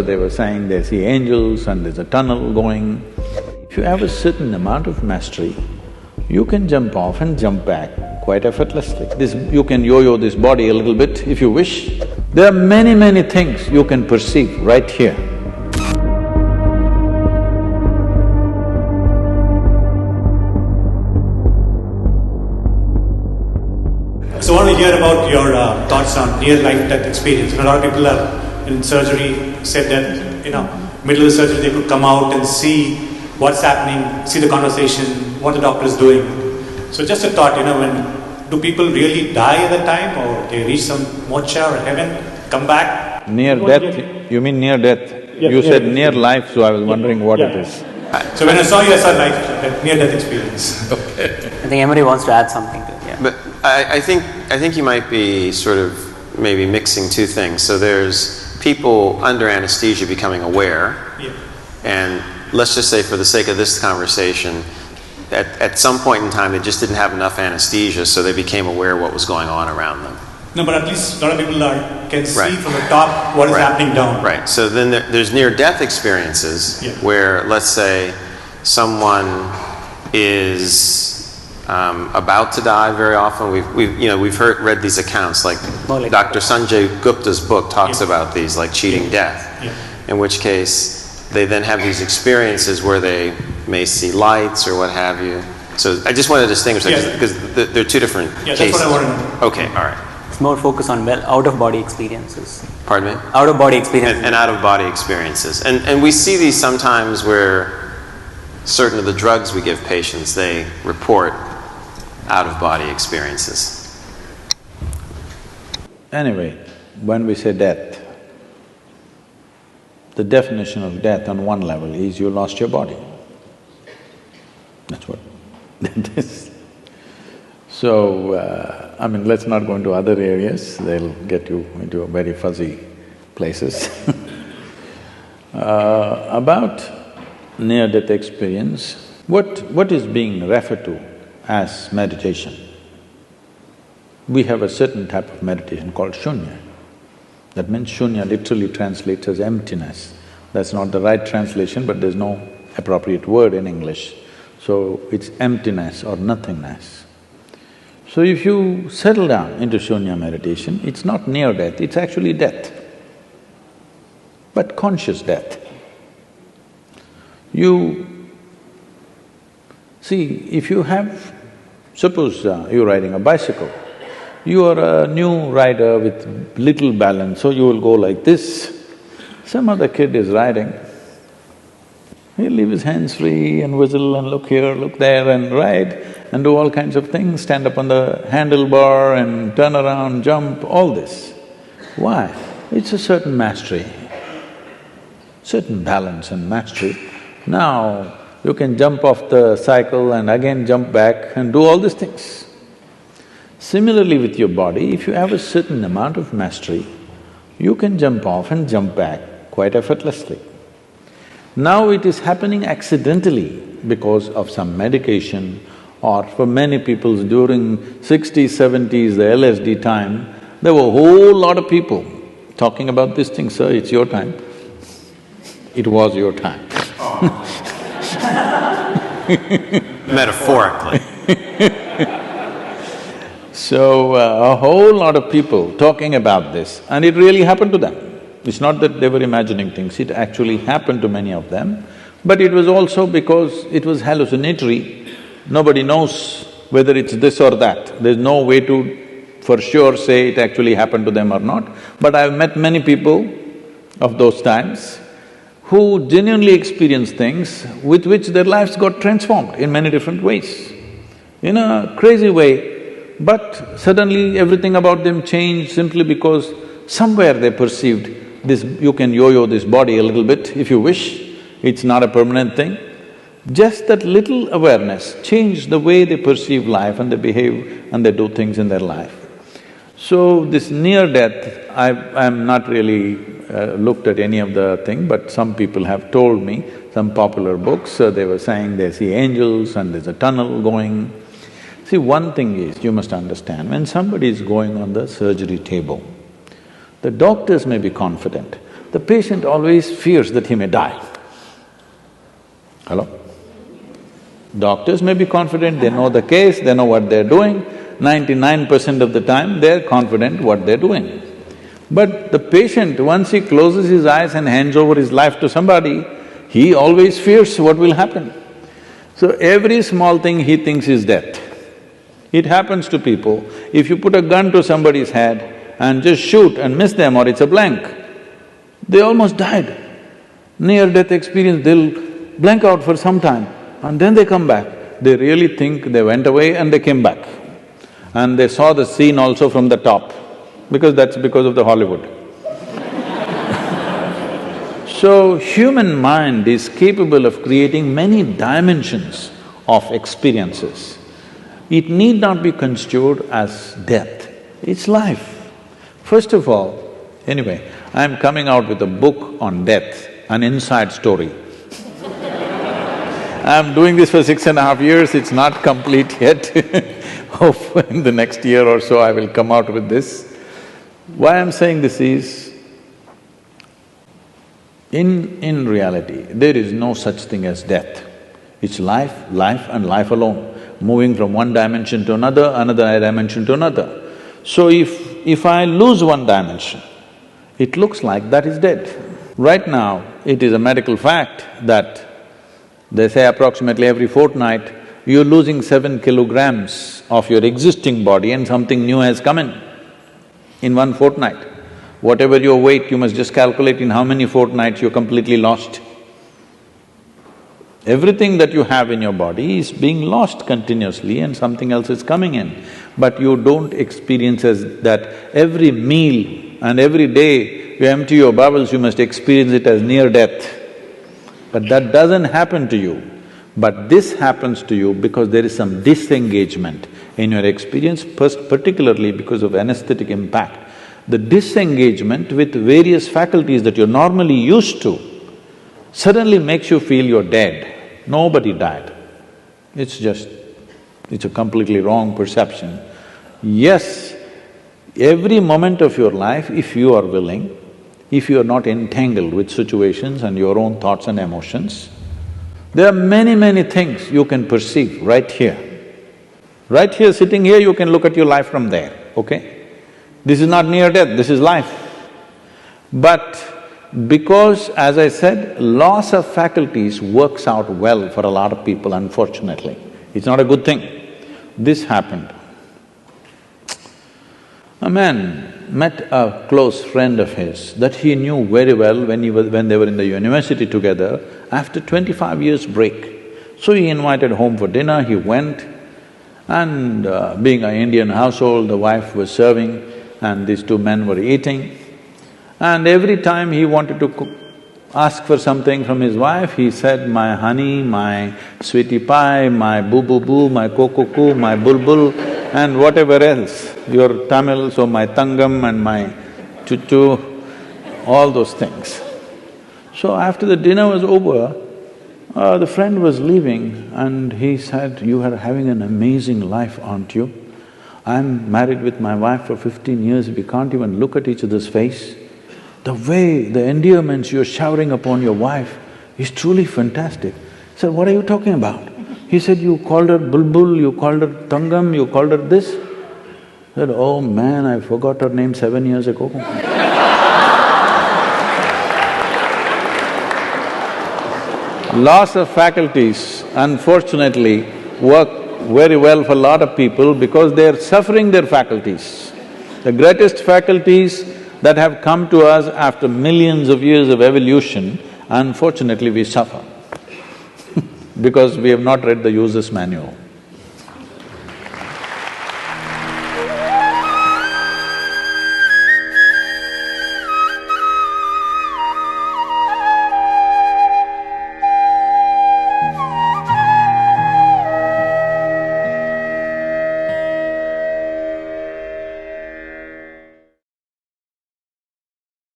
they were saying they see angels and there's a tunnel going. If you have a certain amount of mastery, you can jump off and jump back quite effortlessly. You can yo-yo this body a little bit if you wish. There are many, many things you can perceive right here. So I want to hear about your thoughts on near-life-death experience. A lot of people are in surgery said that, middle of the surgery they could come out and see what's happening, see the conversation, what the doctor is doing. So just a thought, do people really die at that time, or they reach some moksha or heaven, come back? Near death? You mean near death? Yeah, you said near life, so I was wondering what it is. So when I saw you, I saw near-death experience. Okay. I think Emery wants to add something to it, yeah. But I think you might be sort of maybe mixing two things. So there's people under anesthesia becoming aware, and let's just say for the sake of this conversation, at some point in time they just didn't have enough anesthesia, so they became aware of what was going on around them. No, but at least a lot of people can see from the top what is happening down. Right. So then there's near-death experiences where, let's say, someone is about to die. Very often, we've read these accounts, like Dr. Sanjay Gupta's book talks about these, like cheating death. In which case, they then have these experiences where they may see lights or what have you. So I just want to distinguish that because they're two different cases. That's what I want to know. Okay, all right. It's more focused on out-of-body experiences. Pardon me? Out-of-body experiences. And out-of-body experiences. And we see these sometimes where certain of the drugs we give patients, they report out-of-body experiences. Anyway, when we say death, the definition of death on one level is you lost your body. That's what that is. So, let's not go into other areas, they'll get you into very fuzzy places. About near-death experience, what is being referred to as meditation? We have a certain type of meditation called shunya. That means shunya literally translates as emptiness. That's not the right translation, but there's no appropriate word in English. So it's emptiness or nothingness. So if you settle down into shunya meditation, it's not near death, it's actually death, but conscious death. If you have… suppose you're riding a bicycle, you are a new rider with little balance, so you will go like this. Some other kid is riding, he'll leave his hands free and whistle and look here, look there and ride and do all kinds of things, stand up on the handlebar and turn around, jump, all this. Why? It's a certain mastery, certain balance and mastery. Now, you can jump off the cycle and again jump back and do all these things. Similarly with your body, if you have a certain amount of mastery, you can jump off and jump back quite effortlessly. Now it is happening accidentally because of some medication, or for many people during 60s, 70s, the LSD time, there were a whole lot of people talking about this thing, sir, it's your time. It was your time. Metaphorically. So, a whole lot of people talking about this, and it really happened to them. It's not that they were imagining things, it actually happened to many of them, but it was also because it was hallucinatory. Nobody knows whether it's this or that. There's no way to for sure say it actually happened to them or not. But I've met many people of those times who genuinely experienced things with which their lives got transformed in many different ways, in a crazy way, but suddenly everything about them changed simply because somewhere they perceived this… you can yo-yo this body a little bit if you wish, it's not a permanent thing. Just that little awareness changed the way they perceive life and they behave and they do things in their life. So this near-death, I'm not really looked at any of the thing, but some people have told me, some popular books, they were saying they see angels and there's a tunnel going. See, one thing is, you must understand, when somebody is going on the surgery table, the doctors may be confident, the patient always fears that he may die. Hello? Doctors may be confident, they know the case, they know what they're doing. 99% of the time, they're confident what they're doing. But the patient, once he closes his eyes and hands over his life to somebody, he always fears what will happen. So every small thing he thinks is death. It happens to people. If you put a gun to somebody's head and just shoot and miss them or it's a blank, they almost died. Near-death experience, they'll blank out for some time and then they come back. They really think they went away and they came back. And they saw the scene also from the top, because that's because of the Hollywood. So, human mind is capable of creating many dimensions of experiences. It need not be construed as death, it's life. First of all, anyway, I'm coming out with a book on death, an inside story. I'm doing this for 6.5 years, it's not complete yet. Hope in the next year or so I will come out with this. Why I'm saying this is, in reality, there is no such thing as death. It's life, life and life alone, moving from one dimension to another, another dimension to another. So if I lose one dimension, it looks like that is dead. Right now, it is a medical fact that they say approximately every fortnight, you're losing 7 kilograms of your existing body and something new has come in 1 fortnight. Whatever your weight, you must just calculate in how many fortnights you're completely lost. Everything that you have in your body is being lost continuously and something else is coming in. But you don't experience as that every meal and every day you empty your bowels, you must experience it as near death. But that doesn't happen to you. But this happens to you because there is some disengagement in your experience, particularly because of anesthetic impact. The disengagement with various faculties that you're normally used to suddenly makes you feel you're dead. Nobody died. It's a completely wrong perception. Yes, every moment of your life, if you are willing, if you are not entangled with situations and your own thoughts and emotions, there are many things you can perceive right here. Right here, sitting here, you can look at your life from there, okay? This is not near death, this is life. But because, as I said, loss of faculties works out well for a lot of people, unfortunately. It's not a good thing. This happened. A man met a close friend of his that he knew very well when they were in the university together, after 25 years break. So he invited home for dinner, he went, and being an Indian household, the wife was serving and these two men were eating. And every time he wanted to ask for something from his wife, he said, my honey, my sweetie pie, my boo-boo-boo, my ko-ko-ko, my bulbul, and whatever else, your Tamil, so my tangam and my chuchu, all those things. So after the dinner was over, the friend was leaving and he said, you are having an amazing life, aren't you? I'm married with my wife for 15 years, we can't even look at each other's face. The way, the endearments you're showering upon your wife is truly fantastic. I said, what are you talking about? He said, you called her bulbul, you called her tangam, you called her this. I said, oh man, I forgot her name 7 years ago. Loss of faculties, unfortunately, work very well for a lot of people because they're suffering their faculties. The greatest faculties that have come to us after millions of years of evolution, unfortunately we suffer because we have not read the user's manual.